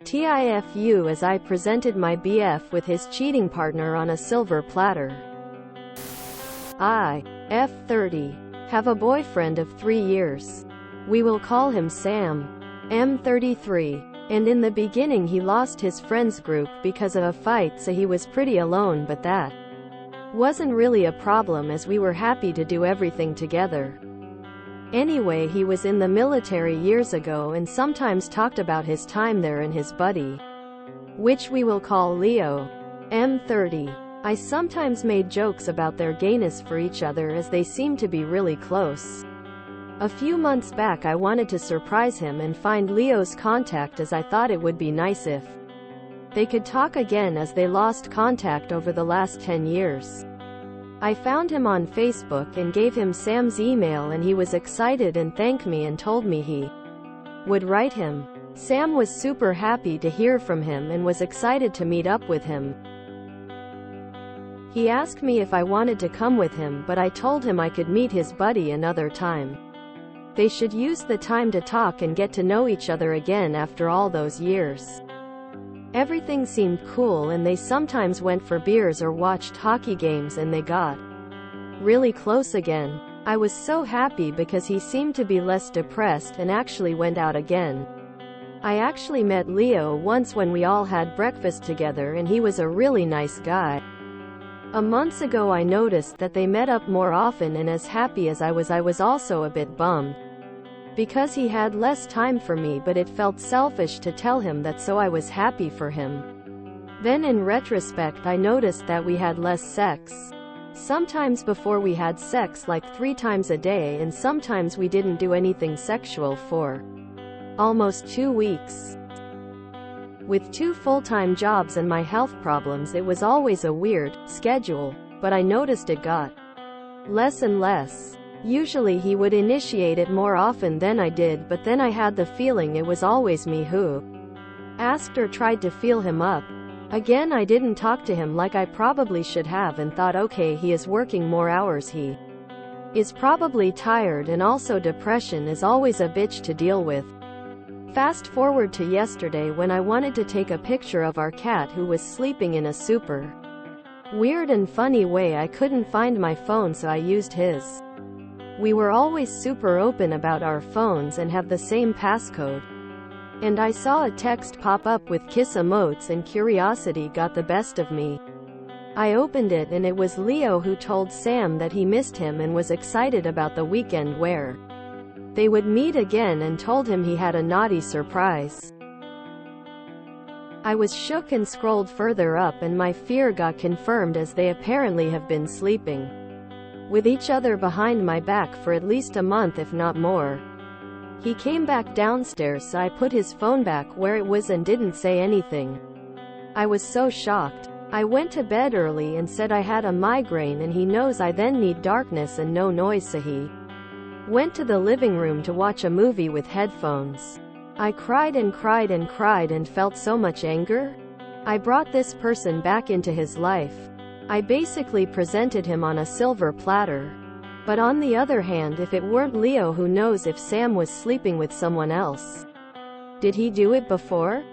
TIFU as I presented my BF with his cheating partner on a silver platter. I, F30, have a boyfriend of 3 years. We will call him Sam. M33. And in the beginning he lost his friends group because of a fight, so he was pretty alone, but that wasn't really a problem as we were happy to do everything together. Anyway, he was in the military years ago and sometimes talked about his time there and his buddy, which we will call Leo. M30. I sometimes made jokes about their gayness for each other as they seemed to be really close. A few months back I wanted to surprise him and find Leo's contact, as I thought it would be nice if they could talk again as they lost contact over the last 10 years. I found him on Facebook and gave him Sam's email, and he was excited and thanked me and told me he would write him. Sam was super happy to hear from him and was excited to meet up with him. He asked me if I wanted to come with him, but I told him I could meet his buddy another time. They should use the time to talk and get to know each other again after all those years. Everything seemed cool, and they sometimes went for beers or watched hockey games, and they got really close again. I was so happy because he seemed to be less depressed and actually went out again. I actually met Leo once when we all had breakfast together, and he was a really nice guy. A month ago I noticed that they met up more often, and as happy as I was also a bit bummed because he had less time for me, but it felt selfish to tell him that, so I was happy for him. Then in retrospect I noticed that we had less sex. Sometimes before we had sex like 3 times a day, and sometimes we didn't do anything sexual for almost 2 weeks. With 2 full-time jobs and my health problems, it was always a weird schedule, but I noticed it got less and less. Usually he would initiate it more often than I did, but then I had the feeling it was always me who asked or tried to feel him up. Again, I didn't talk to him like I probably should have, and thought, okay, he is working more hours, he is probably tired, and also depression is always a bitch to deal with. Fast forward to yesterday when I wanted to take a picture of our cat who was sleeping in a super weird and funny way. I couldn't find my phone, so I used his. We were always super open about our phones and have the same passcode. And I saw a text pop up with kiss emotes, and curiosity got the best of me. I opened it, and it was Leo, who told Sam that he missed him and was excited about the weekend where they would meet again, and told him he had a naughty surprise. I was shook and scrolled further up, and my fear got confirmed as they apparently have been sleeping with each other behind my back for at least a month, if not more. He came back downstairs, so I put his phone back where it was and didn't say anything. I was so shocked. I went to bed early and said I had a migraine, and he knows I then need darkness and no noise, so he went to the living room to watch a movie with headphones. I cried and cried and cried and felt so much anger. I brought this person back into his life. I basically presented him on a silver platter. But on the other hand, if it weren't Leo, who knows if Sam was sleeping with someone else? Did he do it before?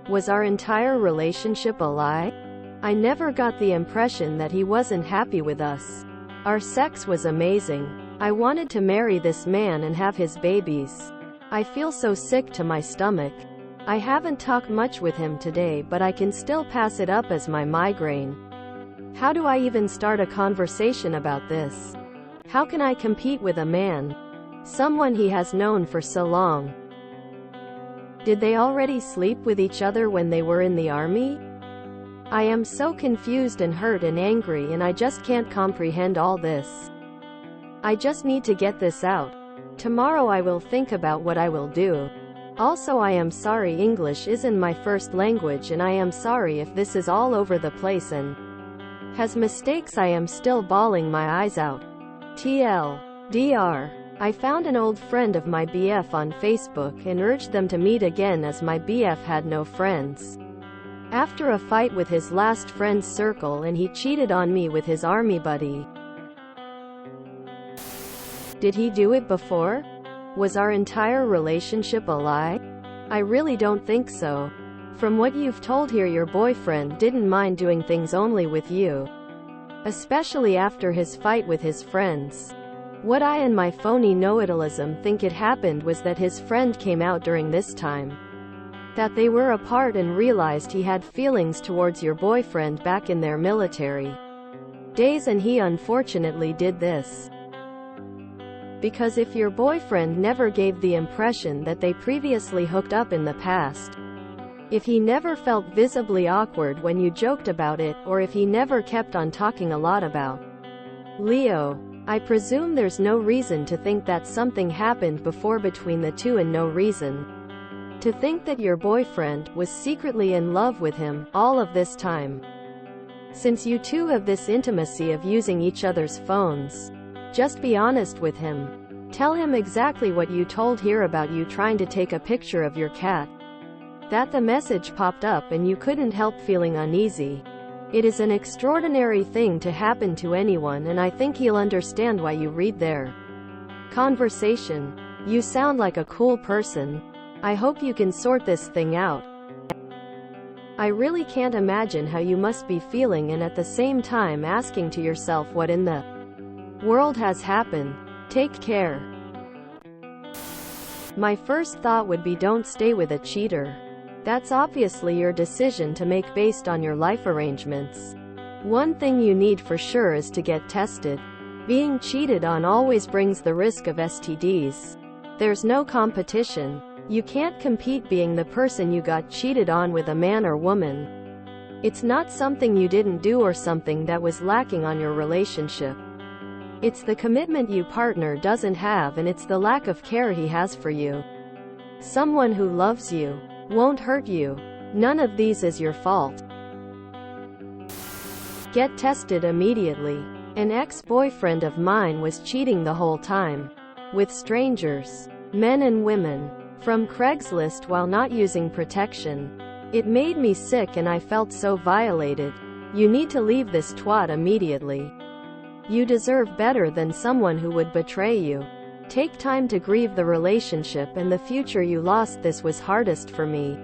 Was our entire relationship a lie? I never got the impression that he wasn't happy with us. Our sex was amazing. I wanted to marry this man and have his babies. I feel so sick to my stomach. I haven't talked much with him today, but I can still pass it up as my migraine. How do I even start a conversation about this? How can I compete with a man? Someone he has known for so long. Did they already sleep with each other when they were in the army? I am so confused and hurt and angry, and I just can't comprehend all this. I just need to get this out. Tomorrow I will think about what I will do. Also, I am sorry English isn't my first language, and I am sorry if this is all over the place and has mistakes. I am still bawling my eyes out. TLDR. I found an old friend of my BF on Facebook and urged them to meet again, as my BF had no friends after a fight with his last friend's circle, and he cheated on me with his army buddy. Did he do it before? Was our entire relationship a lie? I really don't think so. From what you've told here, your boyfriend didn't mind doing things only with you. Especially after his fight with his friends. What I and my phony know-it-allism think it happened was that his friend came out during this time. That they were apart and realized he had feelings towards your boyfriend back in their military days, and he unfortunately did this. Because if your boyfriend never gave the impression that they previously hooked up in the past, if he never felt visibly awkward when you joked about it, or if he never kept on talking a lot about Leo, I presume there's no reason to think that something happened before between the two, and no reason to think that your boyfriend was secretly in love with him all of this time. Since you two have this intimacy of using each other's phones, just be honest with him. Tell him exactly what you told here about you trying to take a picture of your cat. That the message popped up and you couldn't help feeling uneasy. It is an extraordinary thing to happen to anyone, and I think he'll understand why you read their conversation. You sound like a cool person. I hope you can sort this thing out. I really can't imagine how you must be feeling, and at the same time asking to yourself what in the world has happened. Take care. My first thought would be don't stay with a cheater. That's obviously your decision to make based on your life arrangements. One thing you need for sure is to get tested. Being cheated on always brings the risk of STDs. There's no competition. You can't compete being the person you got cheated on with, a man or woman. It's not something you didn't do or something that was lacking on your relationship. It's the commitment your partner doesn't have, and it's the lack of care he has for you. Someone who loves you, won't hurt you. None of these is your fault. Get tested immediately. An ex-boyfriend of mine was cheating the whole time. With strangers. Men and women. From Craigslist while not using protection. It made me sick and I felt so violated. You need to leave this twat immediately. You deserve better than someone who would betray you. Take time to grieve the relationship and the future you lost. This was hardest for me.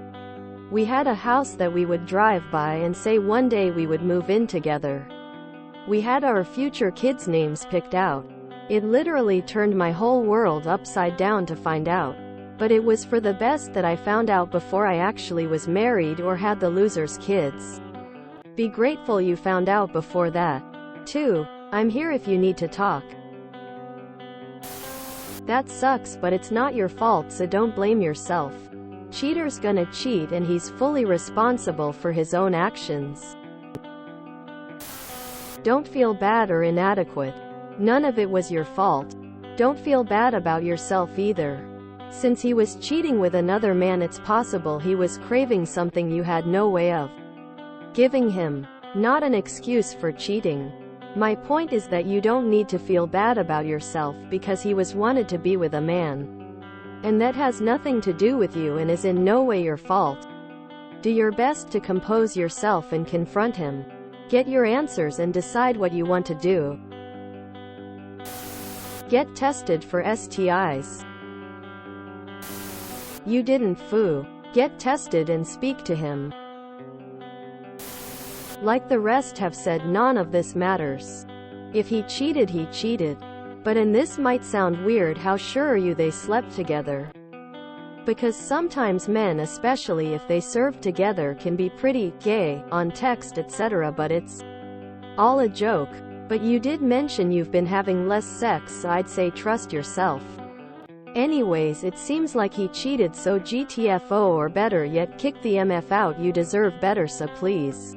We had a house that we would drive by and say one day we would move in together. We had our future kids' names picked out. It literally turned my whole world upside down to find out. But it was for the best that I found out before I actually was married or had the loser's kids. Be grateful you found out before that. 2. I'm here if you need to talk. That sucks, but it's not your fault, so don't blame yourself. Cheater's gonna cheat and he's fully responsible for his own actions. Don't feel bad or inadequate. None of it was your fault. Don't feel bad about yourself either. Since he was cheating with another man, it's possible he was craving something you had no way of giving him. Not an excuse for cheating. My point is that you don't need to feel bad about yourself because he was wanted to be with a man. And that has nothing to do with you and is in no way your fault. Do your best to compose yourself and confront him. Get your answers and decide what you want to do. Get tested for STIs. You didn't FU. Get tested and speak to him. Like the rest have said, none of this matters. If he cheated, he cheated. But and this might sound weird, how sure are you they slept together? Because sometimes men, especially if they serve together, can be pretty gay on text etc., but it's all a joke. But you did mention you've been having less sex, so I'd say trust yourself. Anyways, it seems like he cheated, so GTFO, or better yet, kick the MF out. You deserve better, so please.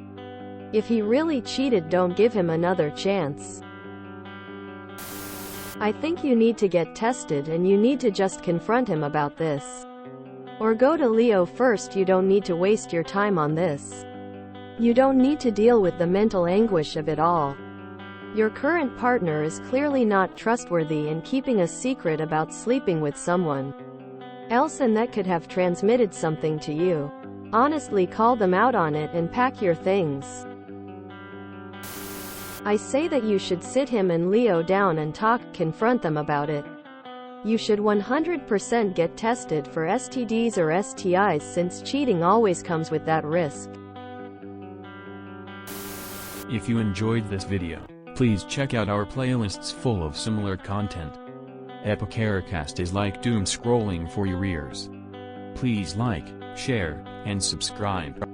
If he really cheated, don't give him another chance. I think you need to get tested and you need to just confront him about this. Or go to Leo first. You don't need to waste your time on this. You don't need to deal with the mental anguish of it all. Your current partner is clearly not trustworthy and keeping a secret about sleeping with someone else, and that could have transmitted something to you. Honestly, call them out on it and pack your things. I say that you should sit him and Leo down and talk, confront them about it. You should 100% get tested for STDs or STIs since cheating always comes with that risk. If you enjoyed this video, please check out our playlists full of similar content. Epicaricast is like doom scrolling for your ears. Please like, share, and subscribe.